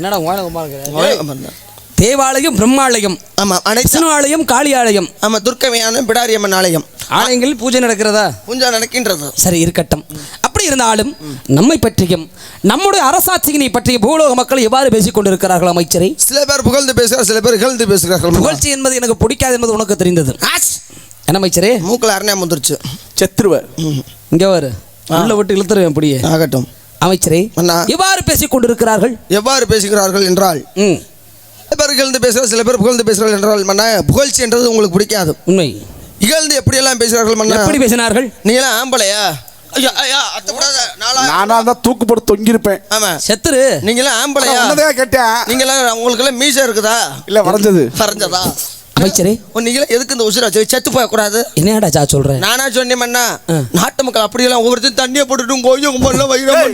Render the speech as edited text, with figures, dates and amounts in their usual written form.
என்னடா தேவாலயம், பிரம்மாலயம், ஆமா, விஷ்ணு ஆலயம், காளி ஆலயம், ஆமா, துர்க்கமையான பிடாரியம்மன் ஆலயம், ஆலயங்களில் பூஜை நடக்கிறதா? பூஜை நடக்கின்றது. சரி, இருக்கட்டும். அப்படி இருந்தாலும் நம்மை பற்றியும் நம்முடைய அரசாட்சியினை பற்றிய பூலோக மக்கள் எவ்வாறு பேசிக் கொண்டிருக்கிறார்கள் அமைச்சரை? சில பேர் புகழ்ந்து பேசுகிறார், சில பேர் இகழ்ந்து பேசுகிறார்கள். புகழ்ச்சி என்பது எனக்கு பிடிக்காது என்பது உனக்கு தெரிந்தது. என்ன அமைச்சரே? மூக்கல அரணையா முந்திருச்சு. செத்துருவ. இங்க வரு, உள்ள விட்டு இழுத்துருவேன். அப்படியே ஆகட்டும் அமைச்சரே. எவ்வாறு பேசிக் கொண்டிருக்கிறார்கள்? எவ்வாறு பேசுகிறார்கள் என்றால், சில பேர் இகழ்ந்து பேசுகிறார், சில பேர் புகழ்ந்து பேசுகிறார்கள் என்றால் மன்னா, புகழ்ச்சி என்றது உங்களுக்கு பிடிக்காது. உண்மை. இகழ்ந்து எப்படியெல்லாம் பேசுகிறார்கள் மன்னா? எப்படி பேசினார்கள்? நீங்களாம் ஆம்பளையா? நானா தான் தூக்கு போட்டு தொங்கிருப்பேன். ஆமா, செத்துரு. நீங்களாம் ஆம்பளையா? கேட்டேன். நீங்களாம் உங்களுக்கு மீசை இருக்குதா? இல்ல, வரைஞ்சதா? அமைச்சரே, நீங்களே எதுக்கு இந்த உசுரை செத்து போக கூடாது? என்னடா சொல்றேன்? நானா சொன்னேன் மன்னா, நாட்டு மக்கள் அப்படியெல்லாம் ஒவ்வொருத்தரும் தண்ணியை போட்டுட்டும் கோயும் வைரம்